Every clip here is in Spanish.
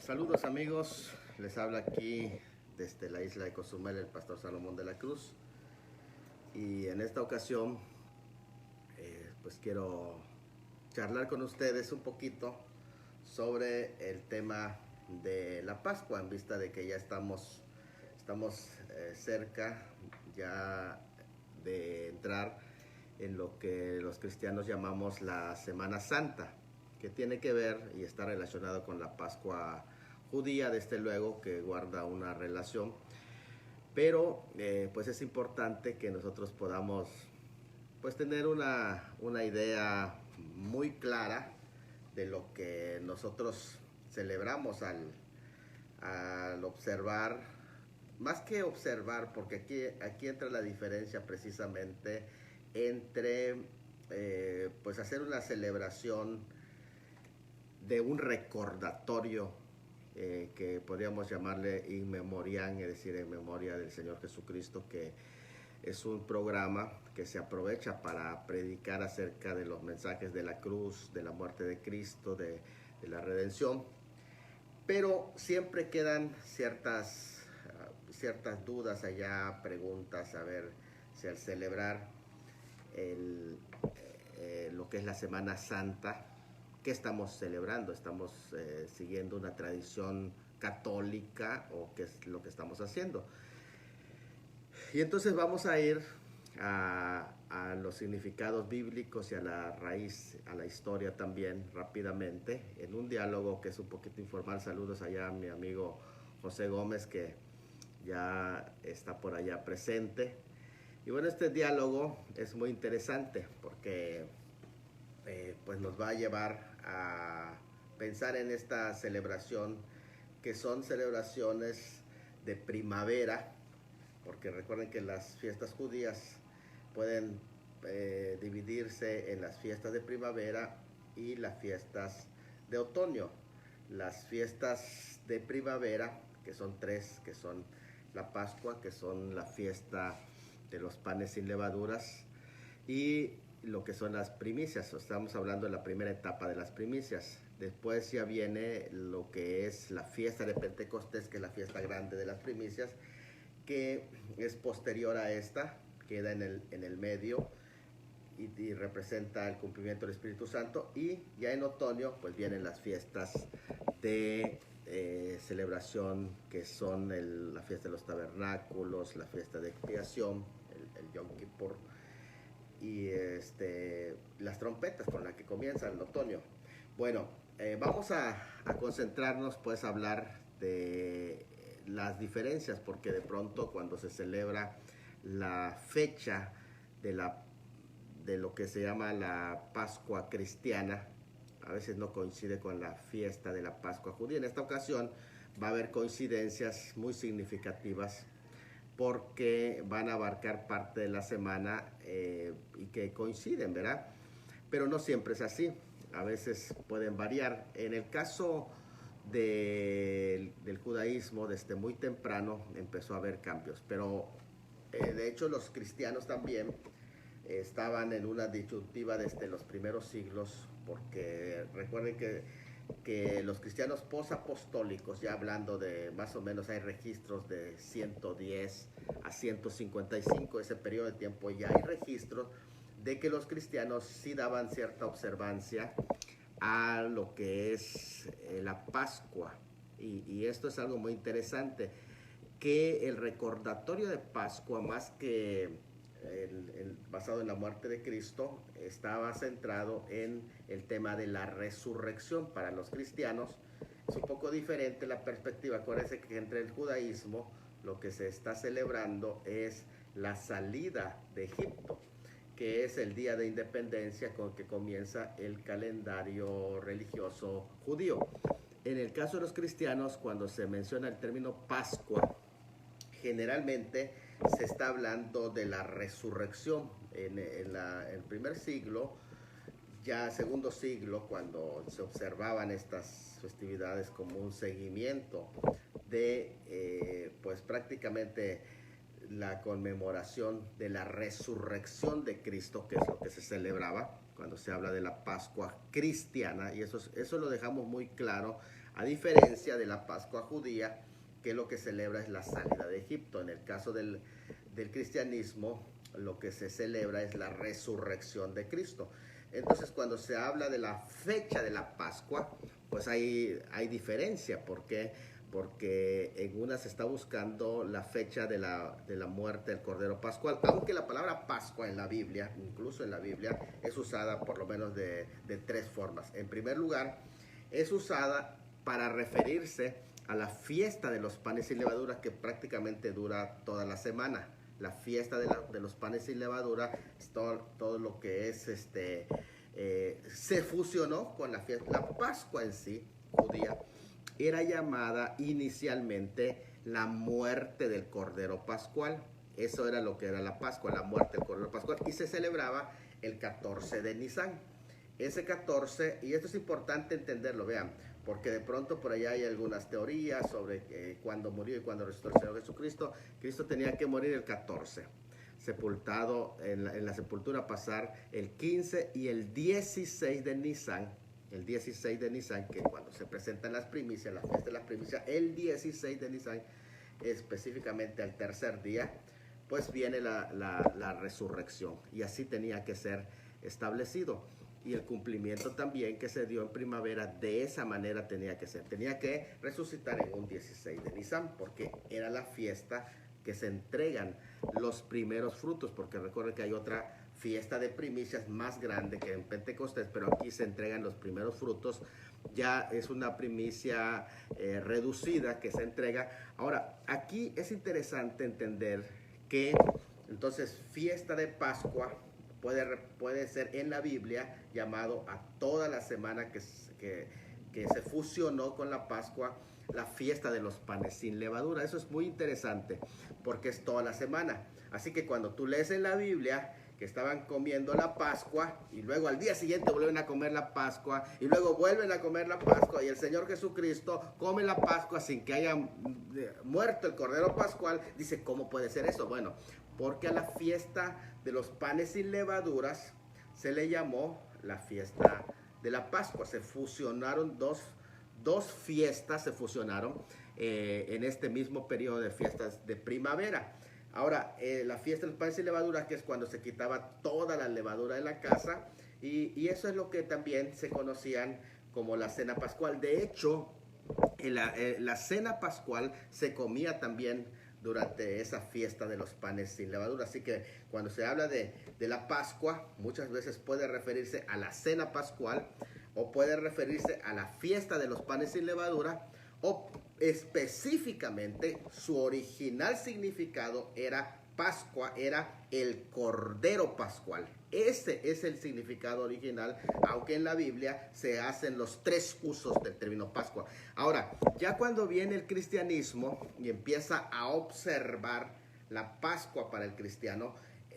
Saludos amigos, les habla aquí desde la isla de Cozumel el pastor Salomón de la Cruz, y en esta ocasión pues quiero charlar con ustedes un poquito sobre el tema de la Pascua, en vista de que ya estamos cerca ya de entrar en lo que los cristianos llamamos la Semana Santa, que tiene que ver y está relacionado con la Pascua judía, desde luego, que guarda una relación, pero pues es importante que nosotros podamos pues tener una idea muy clara de lo que nosotros celebramos al observar, más que observar, porque aquí entra la diferencia precisamente entre pues hacer una celebración de un recordatorio que podríamos llamarle in memoriam, es decir, en memoria del Señor Jesucristo, que es un programa que se aprovecha para predicar acerca de los mensajes de la cruz, de la muerte de Cristo, de la redención, pero siempre quedan ciertas dudas allá, preguntas, a ver si al celebrar lo que es la Semana Santa, ¿qué estamos celebrando? ¿Estamos siguiendo una tradición católica o qué es lo que estamos haciendo? Y entonces vamos a ir a los significados bíblicos y a la raíz, a la historia también, rápidamente, en un diálogo que es un poquito informal. Saludos allá a mi amigo José Gómez, que ya está por allá presente. Y bueno, este diálogo es muy interesante porque pues nos va a llevar a pensar en esta celebración, que son celebraciones de primavera, porque recuerden que las fiestas judías pueden dividirse en las fiestas de primavera y las fiestas de otoño. Las fiestas de primavera, que son tres, que son la Pascua, que son la fiesta de los panes sin levaduras, y lo que son las primicias. Estamos hablando de la primera etapa de las primicias. Después ya viene lo que es la fiesta de Pentecostés, que es la fiesta grande de las primicias, que es posterior a esta, queda en el medio y representa el cumplimiento del Espíritu Santo. Y ya en otoño pues vienen las fiestas de celebración, que son la fiesta de los tabernáculos, la fiesta de expiación, el Yom Kippur, y las trompetas con las que comienza el otoño. Bueno, vamos a concentrarnos, pues, a hablar de las diferencias, porque de pronto cuando se celebra la fecha de lo que se llama la Pascua cristiana, a veces no coincide con la fiesta de la Pascua judía. En esta ocasión va a haber coincidencias muy significativas, porque van a abarcar parte de la semana y que coinciden, ¿verdad? Pero no siempre es así, a veces pueden variar. En el caso del judaísmo, desde muy temprano empezó a haber cambios, pero de hecho los cristianos también estaban en una disyuntiva desde los primeros siglos, porque recuerden que los cristianos posapostólicos, ya hablando de más o menos, hay registros de 110 a 155, ese periodo de tiempo, ya hay registros de que los cristianos sí daban cierta observancia a lo que es la Pascua. Y esto es algo muy interesante, que el recordatorio de Pascua, más que basado en la muerte de Cristo, estaba centrado en el tema de la resurrección. Para los cristianos es un poco diferente la perspectiva. Acuérdense que entre el judaísmo lo que se está celebrando es la salida de Egipto, que es el día de independencia con que comienza el calendario religioso judío. En el caso de los cristianos, cuando se menciona el término Pascua, generalmente se está hablando de la resurrección. En el primer siglo, ya segundo siglo, cuando se observaban estas festividades como un seguimiento de pues prácticamente la conmemoración de la resurrección de Cristo, que es lo que se celebraba cuando se habla de la Pascua cristiana, y eso lo dejamos muy claro a diferencia de la Pascua judía, que lo que celebra es la salida de Egipto. En el caso del cristianismo, lo que se celebra es la resurrección de Cristo. Entonces, cuando se habla de la fecha de la Pascua, pues hay diferencia. ¿Por qué? Porque en una se está buscando la fecha de la muerte del Cordero Pascual, aunque la palabra Pascua en la Biblia, incluso en la Biblia, es usada por lo menos de tres formas. En primer lugar, es usada para referirse a la fiesta de los panes sin levadura, que prácticamente dura toda la semana. La fiesta de los panes sin levadura es todo lo que es se fusionó con la fiesta. La Pascua en sí, judía, era llamada inicialmente la muerte del Cordero Pascual. Eso era lo que era la Pascua, la muerte del Cordero Pascual, y se celebraba el 14 de Nisan. Ese 14, y esto es importante entenderlo, vean, porque de pronto por allá hay algunas teorías sobre cuándo murió y cuándo resucitó el Señor Jesucristo. Cristo tenía que morir el 14, sepultado en la sepultura, pasar el 15 y el 16 de Nisan. El 16 de Nisan, que cuando se presentan las primicias, la fiesta de las primicias, el 16 de Nisan, específicamente al tercer día, pues viene la resurrección. Y así tenía que ser establecido. Y el cumplimiento también que se dio en primavera, de esa manera tenía que ser. Tenía que resucitar en un 16 de Nisan, porque era la fiesta que se entregan los primeros frutos, porque recuerden que hay otra fiesta de primicias más grande que en Pentecostés, pero aquí se entregan los primeros frutos. Ya es una primicia reducida que se entrega. Ahora, aquí es interesante entender que entonces fiesta de Pascua puede ser en la Biblia llamado a toda la semana que se fusionó con la Pascua, la fiesta de los panes sin levadura. Eso es muy interesante porque es toda la semana. Así que cuando tú lees en la Biblia que estaban comiendo la Pascua y luego al día siguiente vuelven a comer la Pascua y luego vuelven a comer la Pascua, y el Señor Jesucristo come la Pascua sin que haya muerto el Cordero Pascual, dice, ¿cómo puede ser eso? Bueno, porque a la fiesta de los panes sin levaduras se le llamó la fiesta de la Pascua. Se fusionaron dos fiestas, se fusionaron en este mismo periodo de fiestas de primavera. Ahora, la fiesta del pan sin levadura, que es cuando se quitaba toda la levadura de la casa, y eso es lo que también se conocían como la cena pascual. De hecho, la cena pascual se comía también durante esa fiesta de los panes sin levadura. Así que cuando se habla de la Pascua, muchas veces puede referirse a la cena pascual, o puede referirse a la fiesta de los panes sin levadura, o específicamente su original significado era Pascua, era el Cordero Pascual. Ese es el significado original, aunque en la Biblia se hacen los tres usos del término Pascua. Ahora, ya cuando viene el cristianismo y empieza a observar la Pascua para el cristiano,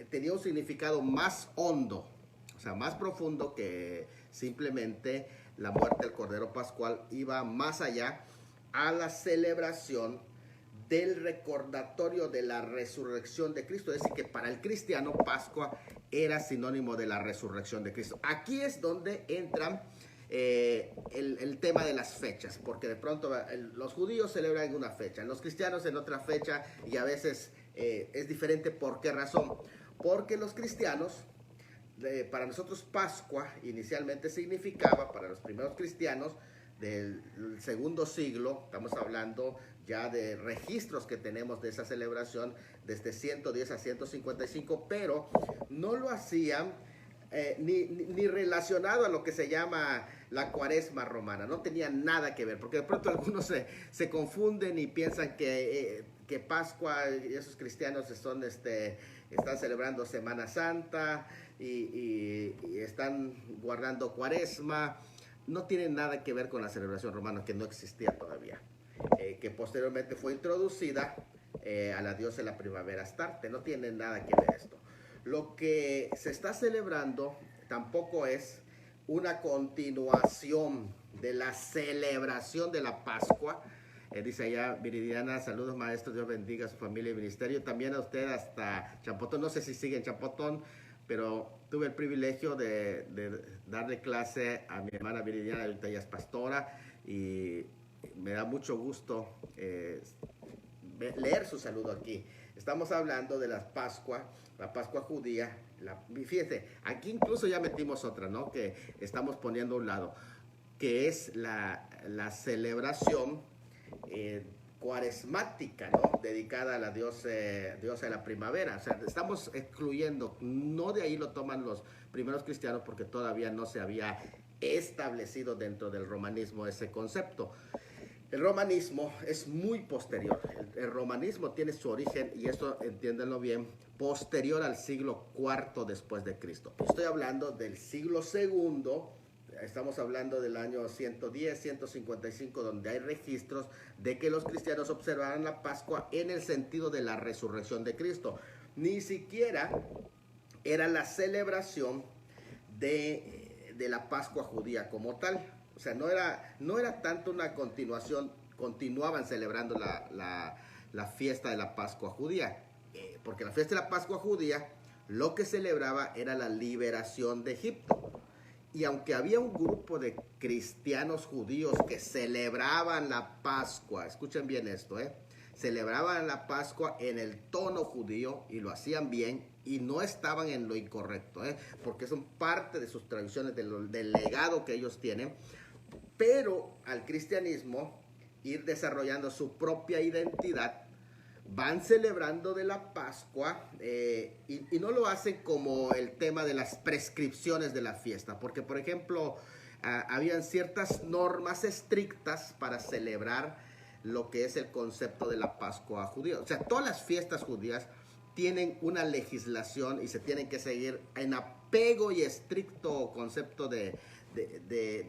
tenía un significado más hondo, o sea, más profundo que simplemente la muerte del Cordero Pascual. Iba más allá a la celebración del recordatorio de la resurrección de Cristo. Es decir, que para el cristiano Pascua era sinónimo de la resurrección de Cristo. Aquí es donde entran el tema de las fechas, porque de pronto los judíos celebran en una fecha, los cristianos en otra fecha, y a veces es diferente. ¿Por qué razón? Porque los cristianos, para nosotros Pascua inicialmente significaba, para los primeros cristianos del segundo siglo, estamos hablando ya de registros que tenemos de esa celebración desde 110 a 155, pero no lo hacían ni relacionado a lo que se llama la Cuaresma romana. No tenía nada que ver, porque de pronto algunos se confunden y piensan que Pascua y esos cristianos están celebrando Semana Santa y están guardando Cuaresma. No tiene nada que ver con la celebración romana, que no existía todavía, que posteriormente fue introducida a la diosa de la primavera Astarte. No tiene nada que ver esto. Lo que se está celebrando tampoco es una continuación de la celebración de la Pascua. Dice allá Viridiana, saludos maestros, Dios bendiga a su familia y ministerio. También a usted hasta Champotón, no sé si sigue en Champotón, pero tuve el privilegio de darle clase a mi hermana Viridiana, ahorita ella es pastora, y Me da mucho gusto leer su saludo aquí. Estamos hablando de la Pascua judía. Fíjense, aquí incluso ya metimos otra, ¿no? Que estamos poniendo a un lado, que es la celebración cuaresmática, ¿no? Dedicada a la diosa de la primavera. O sea, estamos excluyendo, no de ahí lo toman los primeros cristianos porque todavía no se había establecido dentro del romanismo ese concepto. El romanismo es muy posterior. El romanismo tiene su origen, y esto entiéndanlo bien, posterior al siglo IV después de Cristo. Estoy hablando del siglo II, estamos hablando del año 110, 155, donde hay registros de que los cristianos observaban la Pascua en el sentido de la resurrección de Cristo. Ni siquiera era la celebración de la Pascua judía como tal. O sea, no era tanto una continuación, continuaban celebrando la fiesta de la Pascua judía, porque la fiesta de la Pascua judía lo que celebraba era la liberación de Egipto. Y aunque había un grupo de cristianos judíos que celebraban la Pascua, escuchen bien esto, celebraban la Pascua en el tono judío y lo hacían bien y no estaban en lo incorrecto, porque son parte de sus tradiciones, del legado que ellos tienen. Pero al cristianismo ir desarrollando su propia identidad, van celebrando de la Pascua y no lo hacen como el tema de las prescripciones de la fiesta, porque por ejemplo habían ciertas normas estrictas para celebrar lo que es el concepto de la Pascua judía. O sea, todas las fiestas judías tienen una legislación y se tienen que seguir en apego y estricto concepto de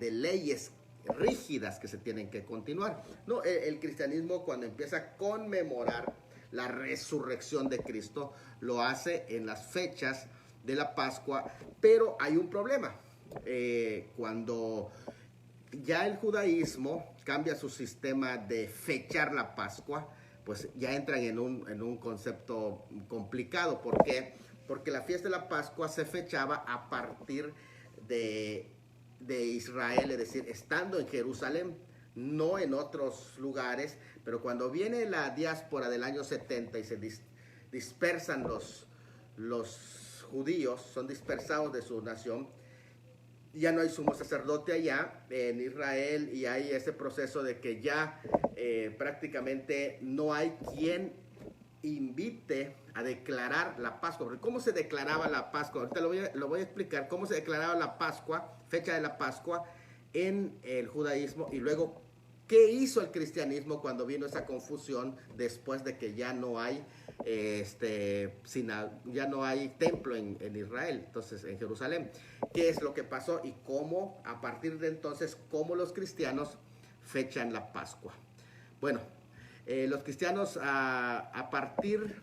leyes rígidas que se tienen que continuar. No, el cristianismo, cuando empieza a conmemorar la resurrección de Cristo, lo hace en las fechas de la Pascua, pero hay un problema. Cuando ya el judaísmo cambia su sistema de fechar la Pascua, pues ya entran en un concepto complicado. ¿Por qué? Porque la fiesta de la Pascua se fechaba a partir de Israel, es decir, estando en Jerusalén, no en otros lugares. Pero cuando viene la diáspora del año 70 y se dispersan los judíos, son dispersados de su nación, ya no hay sumo sacerdote allá en Israel, y hay ese proceso de que ya prácticamente no hay quien invite a declarar la Pascua. Porque ¿cómo se declaraba la Pascua? Ahorita lo voy a explicar cómo se declaraba la Pascua, fecha de la Pascua en el judaísmo, y luego qué hizo el cristianismo cuando vino esa confusión después de que ya no hay ya no hay templo en Israel, entonces en Jerusalén. ¿Qué es lo que pasó y cómo a partir de entonces cómo los cristianos fechan la Pascua? Bueno, los cristianos a partir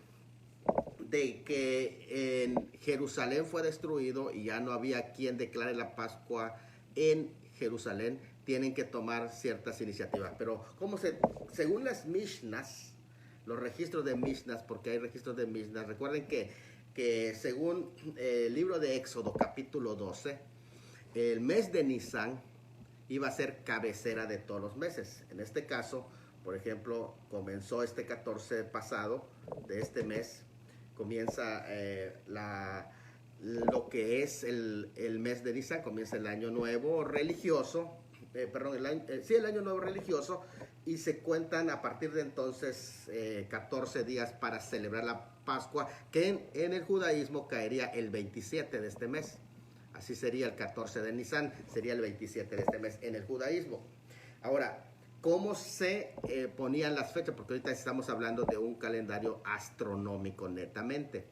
de que en Jerusalén fue destruido y ya no había quien declare la Pascua en Jerusalén, tienen que tomar ciertas iniciativas. Pero según las Mishnas, los registros de Mishnas, porque hay registros de Mishnas, recuerden que según el libro de Éxodo capítulo 12, el mes de Nisan iba a ser cabecera de todos los meses. En este caso, por ejemplo, comenzó este 14 pasado de este mes, comienza lo que es el mes de Nisan, comienza el año nuevo religioso, el año nuevo religioso, y se cuentan a partir de entonces 14 días para celebrar la Pascua, que en el judaísmo caería el 27 de este mes. Así sería el 14 de Nisan, sería el 27 de este mes en el judaísmo. Ahora, ¿cómo se ponían las fechas? Porque ahorita estamos hablando de un calendario astronómico netamente.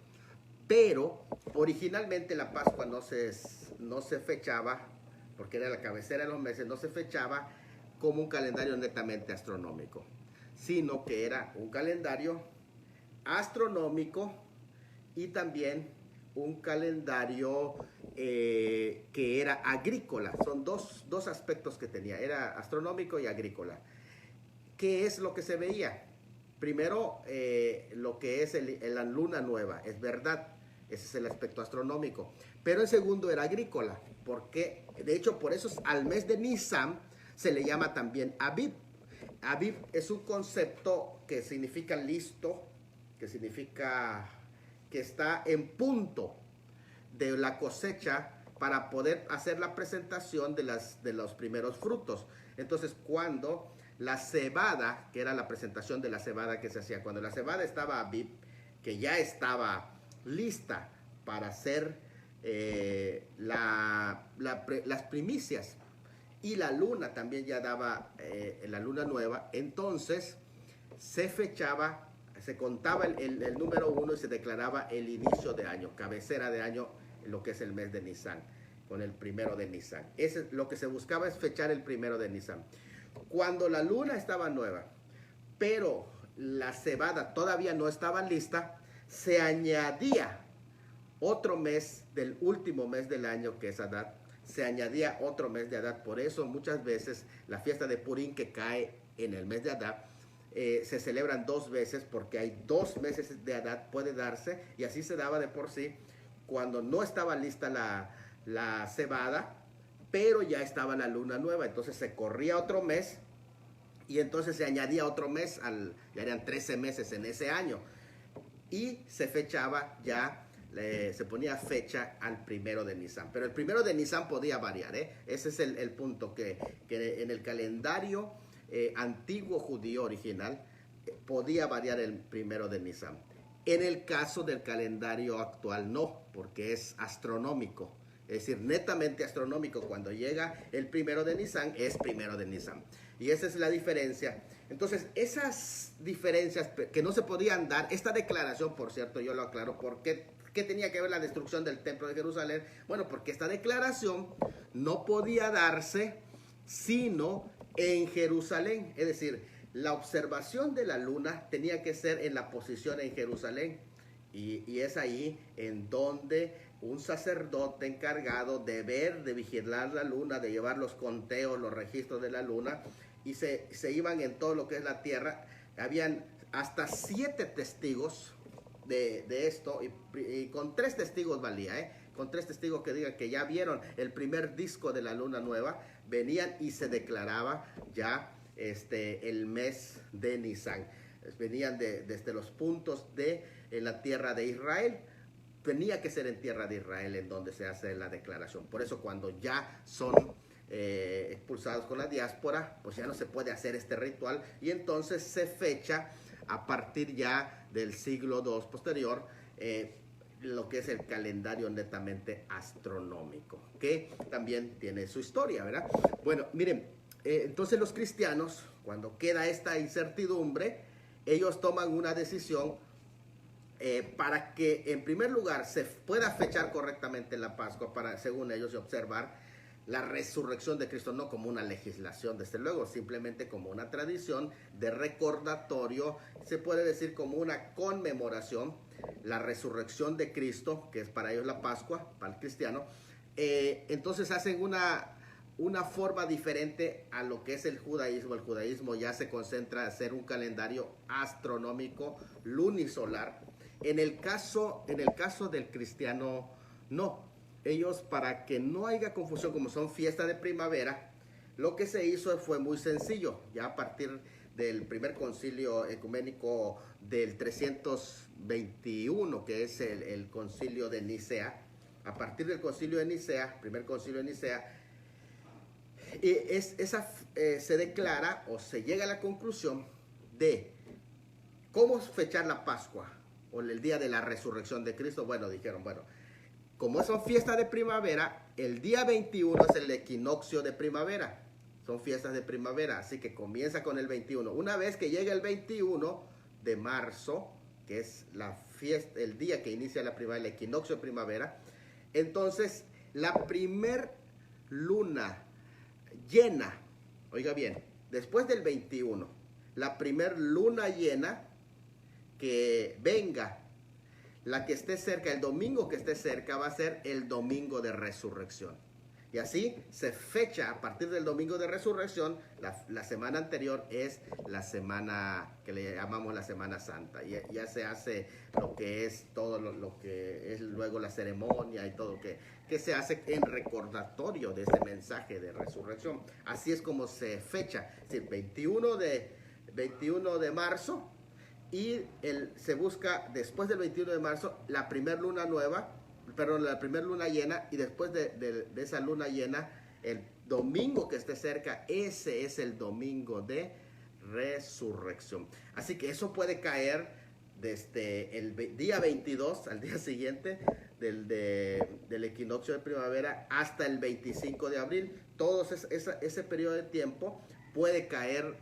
Pero originalmente la Pascua no se fechaba, porque era la cabecera de los meses, no se fechaba como un calendario netamente astronómico, sino que era un calendario astronómico y también un calendario que era agrícola. Son dos aspectos que tenía, era astronómico y agrícola. ¿Qué es lo que se veía? Primero, lo que es la luna nueva, es verdad, ese es el aspecto astronómico. Pero el segundo era agrícola, porque de hecho por eso al mes de Nisan se le llama también Aviv. Aviv es un concepto que significa listo, que significa que está en punto de la cosecha para poder hacer la presentación de los primeros frutos. Entonces, cuando la cebada, que era la presentación de la cebada que se hacía, cuando la cebada estaba Aviv, que ya estaba lista para hacer las primicias, y la luna también ya daba la luna nueva, entonces se fechaba, se contaba el número 1 y se declaraba el inicio de año, cabecera de año, lo que es el mes de Nisan, con el primero de Nisan. Lo que se buscaba es fechar el primero de Nisan. Cuando la luna estaba nueva, pero la cebada todavía no estaba lista, se añadía otro mes del último mes del año, que es Adar, se añadía otro mes de Adar. Por eso muchas veces la fiesta de Purim, que cae en el mes de Adar, se celebran 2 veces, porque hay 2 meses de Adar, puede darse, y así se daba de por sí cuando no estaba lista la cebada, pero ya estaba la luna nueva. Entonces se corría otro mes y entonces se añadía otro mes, ya eran 13 meses en ese año, y se fechaba ya, se ponía fecha al primero de Nisan. Pero el primero de Nisan podía variar, ese es el punto, que en el calendario antiguo judío original podía variar el primero de Nisan. En el caso del calendario actual no, porque es astronómico, es decir, netamente astronómico. Cuando llega el primero de Nisan, es primero de Nisan. Y esa es la diferencia. Entonces, esas diferencias que no se podían dar, esta declaración, por cierto, yo lo aclaro, ¿por qué tenía que ver la destrucción del templo de Jerusalén? Bueno, porque esta declaración no podía darse sino en Jerusalén, es decir, la observación de la luna tenía que ser en la posición en Jerusalén, y es ahí en donde un sacerdote encargado de ver, de vigilar la luna, de llevar los conteos, los registros de la luna, y se iban en todo lo que es la tierra. Habían hasta 7 testigos de esto, y con 3 testigos valía, con 3 testigos que digan que ya vieron el primer disco de la luna nueva, venían y se declaraba ya el mes de Nisan. Venían desde los puntos de la tierra de Israel. Tenía que ser en tierra de Israel en donde se hace la declaración. Por eso cuando ya son expulsados con la diáspora, pues ya no se puede hacer este ritual, y entonces se fecha a partir ya del siglo II posterior, lo que es el calendario netamente astronómico, que también tiene su historia, ¿verdad? Bueno, miren, entonces los cristianos, cuando queda esta incertidumbre, ellos toman una decisión para que en primer lugar se pueda fechar correctamente la Pascua, para, según ellos, observar la resurrección de Cristo, no como una legislación, desde luego, simplemente como una tradición de recordatorio, se puede decir como una conmemoración, la resurrección de Cristo, que es para ellos la Pascua, para el cristiano. Entonces hacen una forma diferente a lo que es el judaísmo. El judaísmo ya se concentra en hacer un calendario astronómico lunisolar. En el caso del cristiano, no. Ellos, para que no haya confusión, como son fiestas de primavera, lo que se hizo fue muy sencillo. Ya a partir del primer concilio ecuménico del 321, que es el concilio de Nicea, a partir del concilio de Nicea, primer concilio de Nicea, se declara o se llega a la conclusión de cómo fechar la Pascua o el día de la resurrección de Cristo. Bueno, dijeron, bueno, como son fiestas de primavera, el día 21 es el equinoccio de primavera. Son fiestas de primavera, así que comienza con el 21. Una vez que llega el 21 de marzo, que es la fiesta, el día que inicia la primavera, el equinoccio de primavera, entonces la primer luna llena, oiga bien, después del 21, la primer luna llena que venga, la que esté cerca, el domingo que esté cerca, va a ser el domingo de resurrección. Y así se fecha a partir del domingo de resurrección. La semana anterior es la semana que le llamamos la Semana Santa. Y ya se hace lo que es todo lo que es luego la ceremonia y todo que se hace en recordatorio de ese mensaje de resurrección. Así es como se fecha, es decir, 21 de marzo, y se busca después del 21 de marzo la primera luna nueva, perdón, la primera luna llena, y después de esa luna llena, el domingo que esté cerca, ese es el domingo de resurrección. Así que eso puede caer desde el día 22 al día siguiente del equinoccio de primavera hasta el 25 de abril. Todo ese periodo de tiempo puede caer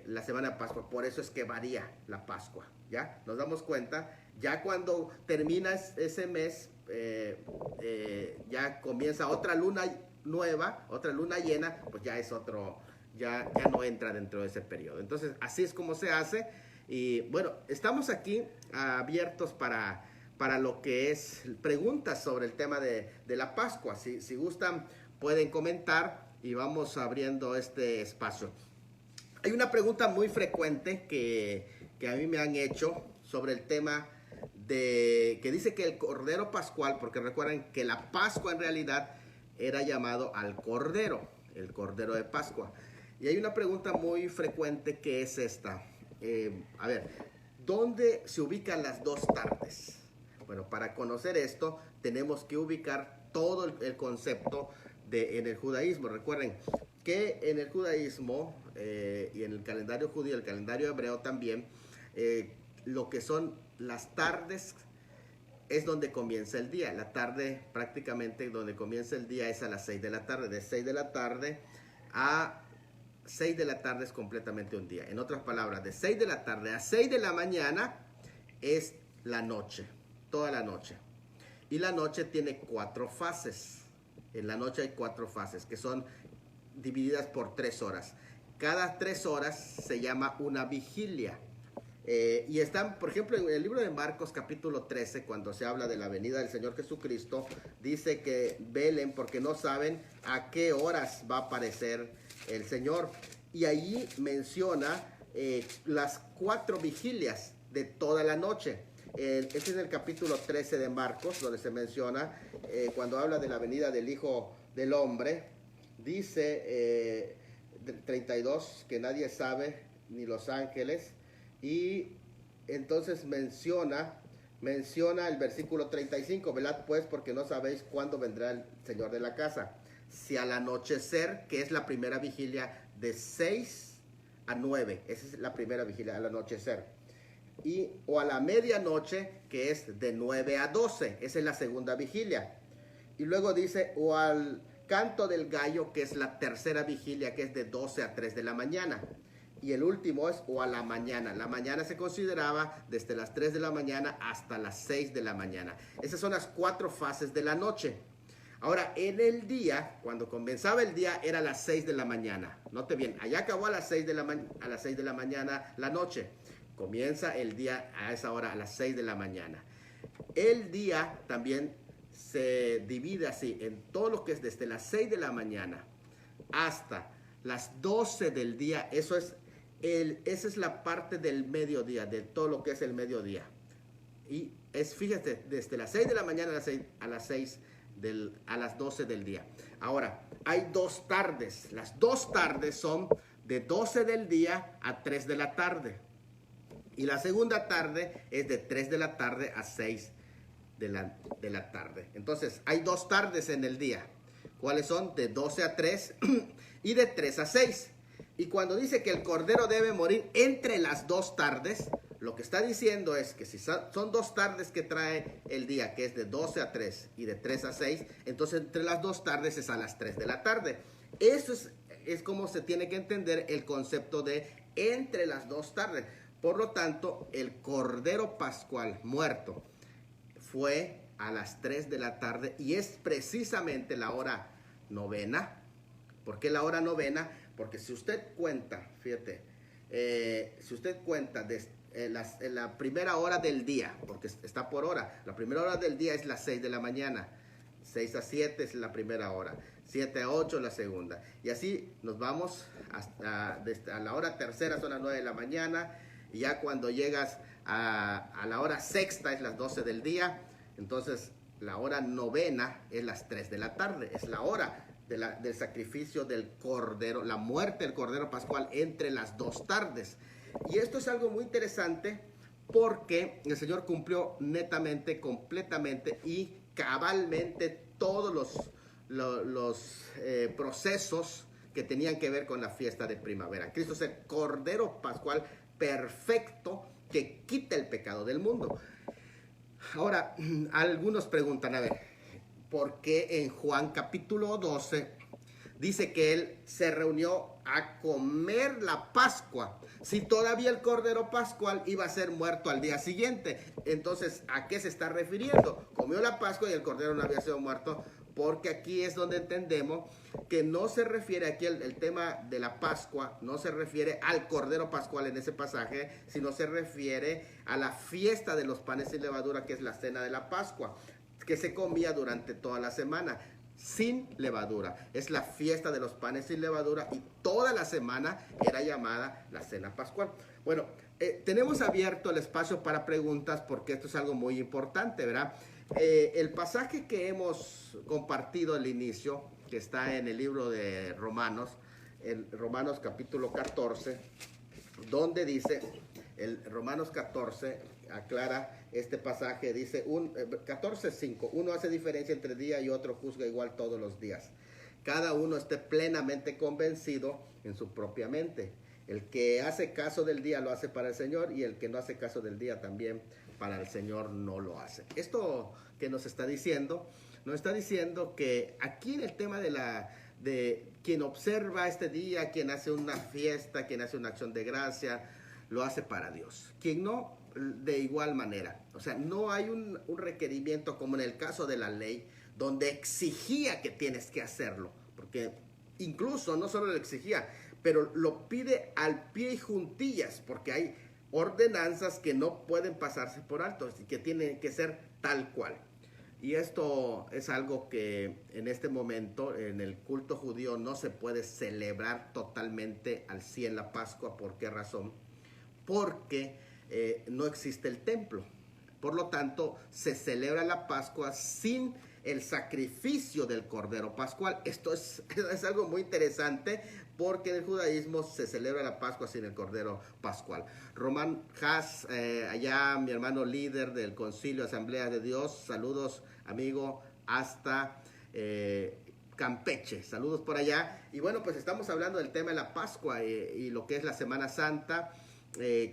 la semana de Pascua. Por eso es que varía la Pascua, ¿ya? Nos damos cuenta, ya cuando termina ese mes, ya comienza otra luna nueva, otra luna llena, pues ya es otro, ya no entra dentro de ese periodo. Entonces, así es como se hace. Y bueno, estamos aquí abiertos para lo que es preguntas sobre el tema de la Pascua. Si gustan, pueden comentar y vamos abriendo este espacio. Hay una pregunta muy frecuente que a mí me han hecho sobre el tema que dice que el Cordero Pascual, porque recuerden que la Pascua en realidad era llamado al Cordero, el Cordero de Pascua. Y hay una pregunta muy frecuente que es esta. A ver, ¿dónde se ubican las dos tardes? Bueno, para conocer esto tenemos que ubicar todo el concepto en el judaísmo. Recuerden que en el judaísmo y en el calendario judío, el calendario hebreo también, lo que son las tardes es donde comienza el día. La tarde, prácticamente donde comienza el día, es a las 6 de la tarde. De 6 de la tarde a 6 de la tarde es completamente un día. En otras palabras, de 6 de la tarde a 6 de la mañana es la noche, toda la noche. Y la noche tiene 4 fases. En la noche hay 4 fases que son divididas por 3 horas. Cada 3 horas se llama una vigilia. Y están, por ejemplo, en el libro de Marcos capítulo 13, cuando se habla de la venida del Señor Jesucristo, dice que velen porque no saben a qué horas va a aparecer el Señor. Y allí menciona las 4 vigilias de toda la noche. Este es el capítulo 13 de Marcos, donde se menciona, cuando habla de la venida del Hijo del Hombre, dice 32, que nadie sabe, ni los ángeles. Y entonces menciona el versículo 35, velad pues porque no sabéis cuándo vendrá el Señor de la casa. Si al anochecer, que es la primera vigilia de 6 a 9, esa es la primera vigilia al anochecer. O a la medianoche, que es de 9 a 12, esa es la segunda vigilia. Y luego dice, o al canto del gallo, que es la tercera vigilia, que es de 12 a 3 de la mañana. Y el último es o a la mañana. La mañana se consideraba desde las 3 de la mañana hasta las 6 de la mañana. Esas son las 4 fases de la noche. Ahora, en el día, cuando comenzaba el día, era a las 6 de la mañana. Note bien, allá acabó a las 6 de la mañana la noche. Comienza el día a esa hora, a las 6 de la mañana. El día también se divide así, en todo lo que es desde las 6 de la mañana hasta las 12 del día. Esa es la parte del mediodía, de todo lo que es el mediodía. Y fíjate, desde las 6 de la mañana a las 12 del día. Ahora, hay 2 tardes. Las 2 tardes son de 12 del día a 3 de la tarde. Y la segunda tarde es de 3 de la tarde a 6 de la tarde. Entonces, hay 2 tardes en el día. ¿Cuáles son? De 12 a 3 y de 3 a 6. Y cuando dice que el cordero debe morir entre las 2 tardes, lo que está diciendo es que si son 2 tardes que trae el día, que es de 12 a 3 y de 3 a 6, entonces entre las 2 tardes es a las 3 de la tarde. Eso es como se tiene que entender el concepto de entre las 2 tardes. Por lo tanto, el cordero pascual muerto fue a las 3 de la tarde y es precisamente la hora novena. ¿Por qué la hora novena? Porque si usted cuenta, fíjate, si usted cuenta la primera hora del día, porque está por hora, la primera hora del día es las 6 de la mañana. 6 a 7 es la primera hora, 7 a 8 la segunda. Y así nos vamos hasta a la hora tercera, son las 9 de la mañana. Y ya cuando llegas a la hora sexta es las 12 del día. Entonces la hora novena es las 3 de la tarde. Es la hora del sacrificio del cordero, la muerte del cordero pascual entre las dos tardes. Y esto es algo muy interesante porque el Señor cumplió netamente, completamente y cabalmente todos los procesos que tenían que ver con la fiesta de primavera. Cristo es el cordero pascual perfecto que quita el pecado del mundo. Ahora, algunos preguntan, a ver, ¿por qué en Juan capítulo 12 dice que él se reunió a comer la Pascua si todavía el cordero pascual iba a ser muerto al día siguiente? Entonces, ¿a qué se está refiriendo? Comió la Pascua y el cordero no había sido muerto, porque aquí es donde entendemos que no se refiere aquí el tema de la Pascua, no se refiere al cordero pascual en ese pasaje, sino se refiere a la fiesta de los panes sin levadura, que es la cena de la Pascua, que se comía durante toda la semana sin levadura. Es la fiesta de los panes sin levadura y toda la semana era llamada la cena pascual. Bueno, tenemos abierto el espacio para preguntas porque esto es algo muy importante, ¿verdad? El pasaje que hemos compartido al inicio, que está en el libro de Romanos, en Romanos capítulo 14, donde dice, el Romanos 14 aclara este pasaje, dice 14:5, uno hace diferencia entre día y otro juzga igual todos los días. Cada uno esté plenamente convencido en su propia mente. El que hace caso del día lo hace para el Señor, y el que no hace caso del día también para el Señor no lo hace. Esto que nos está diciendo que aquí en el tema de quien observa este día, quien hace una fiesta, quien hace una acción de gracia, lo hace para Dios. Quien no, de igual manera. O sea, no hay un requerimiento como en el caso de la ley, donde exigía que tienes que hacerlo, porque incluso no solo lo exigía, pero lo pide al pie y juntillas, porque hay ordenanzas que no pueden pasarse por alto y que tienen que ser tal cual. Y esto es algo que en este momento en el culto judío no se puede celebrar totalmente al 100 la Pascua. ¿Por qué razón? Porque no existe el templo. Por lo tanto, se celebra la Pascua sin el sacrificio del cordero pascual. Esto es algo muy interesante, porque en el judaísmo se celebra la Pascua sin el cordero pascual. Román Haas, allá mi hermano líder del Concilio Asamblea de Dios, saludos amigo hasta Campeche, saludos por allá. Y bueno, pues estamos hablando del tema de la Pascua y lo que es la Semana Santa,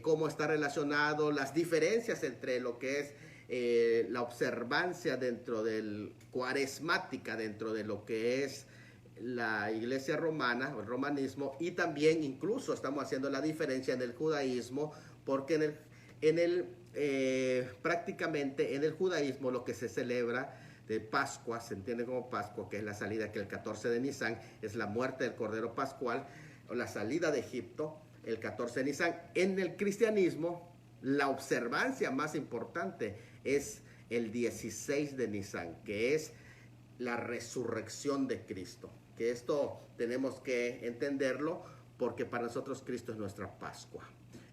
cómo está relacionado, las diferencias entre lo que es la observancia dentro del cuaresmática, dentro de lo que es la iglesia romana o el romanismo, y también incluso estamos haciendo la diferencia en el judaísmo, porque prácticamente en el judaísmo lo que se celebra de Pascua, se entiende como Pascua, que es la salida, que el 14 de Nisan es la muerte del cordero pascual, o la salida de Egipto, el 14 de Nisan. En el cristianismo, la observancia más importante es el 16 de Nisan, que es la resurrección de Cristo. Que esto tenemos que entenderlo, porque para nosotros Cristo es nuestra Pascua.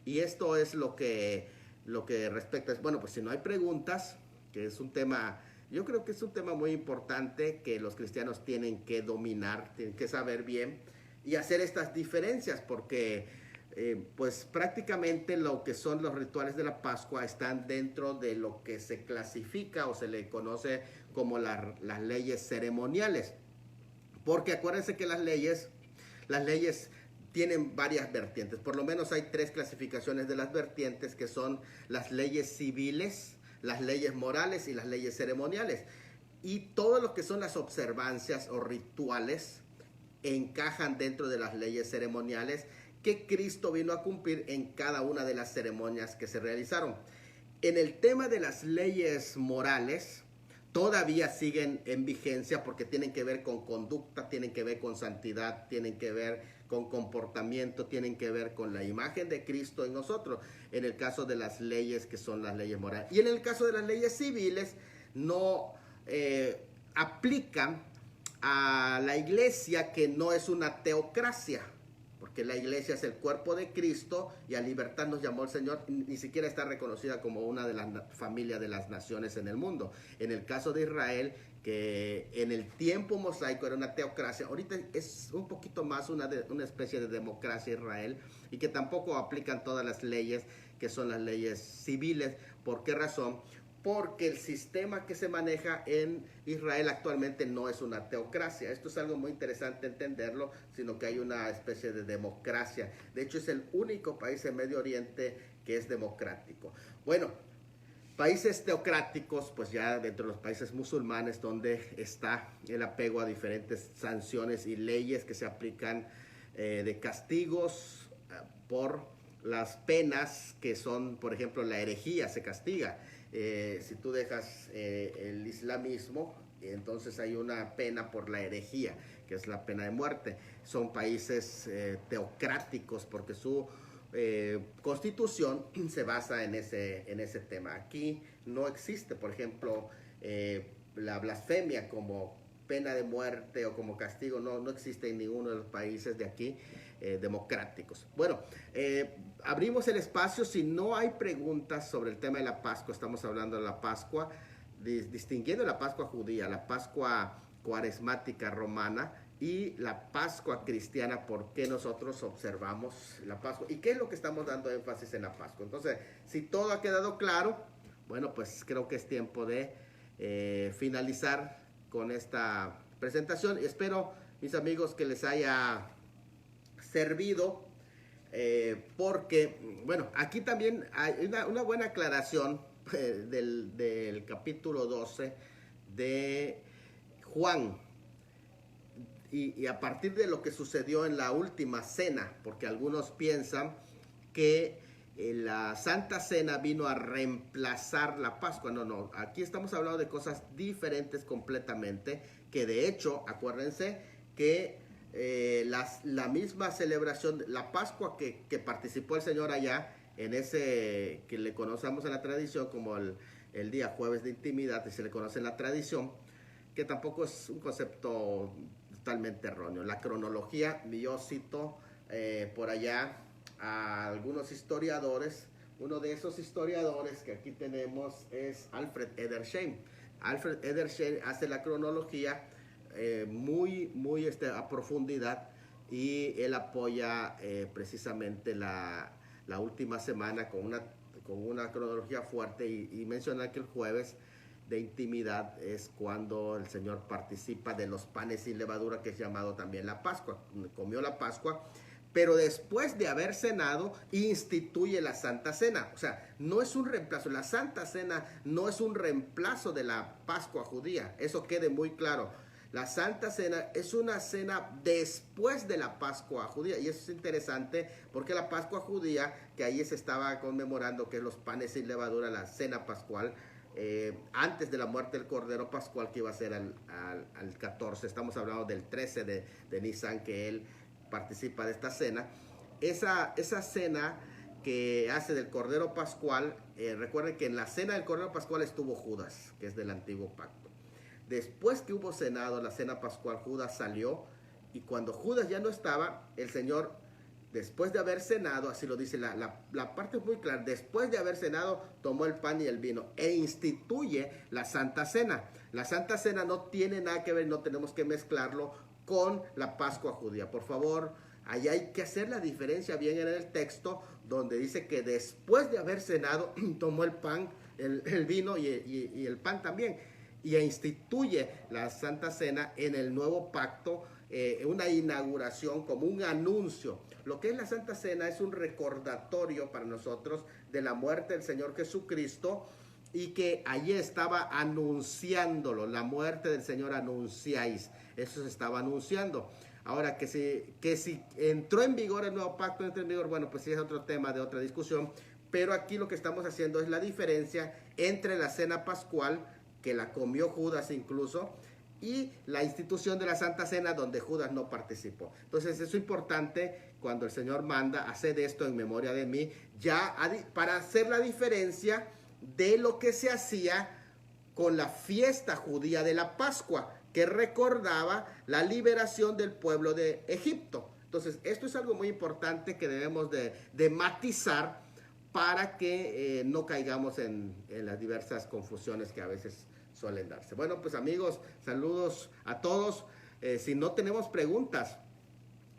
Y esto es lo que respecta. Bueno, pues si no hay preguntas, que es un tema, yo creo que es un tema muy importante que los cristianos tienen que dominar, tienen que saber bien y hacer estas diferencias, porque pues prácticamente lo que son los rituales de la Pascua están dentro de lo que se clasifica o se le conoce como las leyes ceremoniales. Porque acuérdense que las leyes tienen varias vertientes. Por lo menos hay 3 clasificaciones de las vertientes, que son las leyes civiles, las leyes morales y las leyes ceremoniales. Y todo lo que son las observancias o rituales encajan dentro de las leyes ceremoniales que Cristo vino a cumplir en cada una de las ceremonias que se realizaron. En el tema de las leyes morales, todavía siguen en vigencia, porque tienen que ver con conducta, tienen que ver con santidad, tienen que ver con comportamiento, tienen que ver con la imagen de Cristo en nosotros, en el caso de las leyes que son las leyes morales. Y en el caso de las leyes civiles, no aplican a la iglesia, que no es una teocracia, porque la iglesia es el cuerpo de Cristo y a libertad nos llamó el Señor, ni siquiera está reconocida como una de las familias de las naciones en el mundo. En el caso de Israel, que en el tiempo mosaico era una teocracia, ahorita es un poquito más una especie de democracia Israel, y que tampoco aplican todas las leyes que son las leyes civiles. ¿Por qué razón? Porque el sistema que se maneja en Israel actualmente no es una teocracia. Esto es algo muy interesante entenderlo, sino que hay una especie de democracia. De hecho, es el único país en Medio Oriente que es democrático. Bueno, países teocráticos, pues ya dentro de los países musulmanes, donde está el apego a diferentes sanciones y leyes que se aplican de castigos por las penas, que son, por ejemplo, la herejía se castiga. Si tú dejas el islamismo, entonces hay una pena por la herejía, que es la pena de muerte. Son países teocráticos porque su constitución se basa en ese tema. Aquí no existe, por ejemplo, la blasfemia como pena de muerte o como castigo, no existe en ninguno de los países de aquí democráticos. Bueno, abrimos el espacio. Si no hay preguntas sobre el tema de la Pascua, estamos hablando de la Pascua, distinguiendo la Pascua judía, la Pascua cuaresmática romana y la Pascua cristiana. ¿Por qué nosotros observamos la Pascua? ¿Y qué es lo que estamos dando énfasis en la Pascua? Entonces, si todo ha quedado claro, bueno, pues creo que es tiempo de finalizar con esta presentación. Y espero, mis amigos, que les haya servido, porque, bueno, aquí también hay una buena aclaración del capítulo 12 de Juan, y a partir de lo que sucedió en la última cena, porque algunos piensan que la Santa Cena vino a reemplazar la Pascua. No, aquí estamos hablando de cosas diferentes completamente, que de hecho, acuérdense que la misma celebración, la Pascua que participó el Señor allá, en ese que le conocemos en la tradición como el día jueves de intimidad, y se le conoce en la tradición, que tampoco es un concepto totalmente erróneo. La cronología, yo cito por allá a algunos historiadores. Uno de esos historiadores que aquí tenemos es Alfred Edersheim. Alfred Edersheim hace la cronología muy a profundidad, y él apoya precisamente la última semana con una cronología fuerte, y menciona que el jueves de intimidad es cuando el Señor participa de los panes sin levadura, que es llamado también la Pascua. Comió la Pascua, pero después de haber cenado, instituye la Santa Cena. O sea, no es un reemplazo. La Santa Cena no es un reemplazo de la Pascua judía. Eso quede muy claro. La Santa Cena es una cena después de la Pascua judía. Y eso es interesante, porque la Pascua judía, que ahí se estaba conmemorando, que es los panes sin levadura, la cena pascual, antes de la muerte del Cordero Pascual, que iba a ser al 14. Estamos hablando del 13 de Nisan, que él participa de esta cena. Esa cena que hace del Cordero Pascual, recuerden que en la cena del Cordero Pascual estuvo Judas, que es del Antiguo Pacto. Después que hubo cenado la cena pascual, Judas salió, y cuando Judas ya no estaba, el Señor, después de haber cenado, así lo dice la parte muy clara, después de haber cenado, tomó el pan y el vino e instituye la Santa Cena. La Santa Cena no tiene nada que ver, no tenemos que mezclarlo con la Pascua judía. Por favor, ahí hay que hacer la diferencia bien en el texto, donde dice que después de haber cenado, tomó el pan, el vino y el pan también, y instituye la Santa Cena en el nuevo pacto, una inauguración, como un anuncio. Lo que es la Santa Cena es un recordatorio para nosotros de la muerte del Señor Jesucristo, y que allí estaba anunciándolo. La muerte del Señor anunciáis. Eso se estaba anunciando. Ahora, que si entró en vigor el nuevo pacto, entró en vigor, bueno, pues sí es otro tema de otra discusión. Pero aquí lo que estamos haciendo es la diferencia entre la cena pascual, que la comió Judas incluso, y la institución de la Santa Cena, donde Judas no participó. Entonces, eso es importante cuando el Señor manda: haced esto en memoria de mí, ya para hacer la diferencia de lo que se hacía con la fiesta judía de la Pascua, que recordaba la liberación del pueblo de Egipto. Entonces, esto es algo muy importante que debemos de matizar para que no caigamos en las diversas confusiones que a veces suelen darse. Bueno, pues amigos, saludos a todos. Si no tenemos preguntas,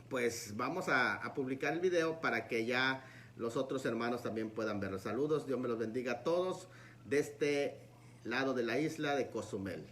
pues vamos a publicar el video para que ya los otros hermanos también puedan verlo. Saludos, Dios me los bendiga a todos de este lado de la isla de Cozumel.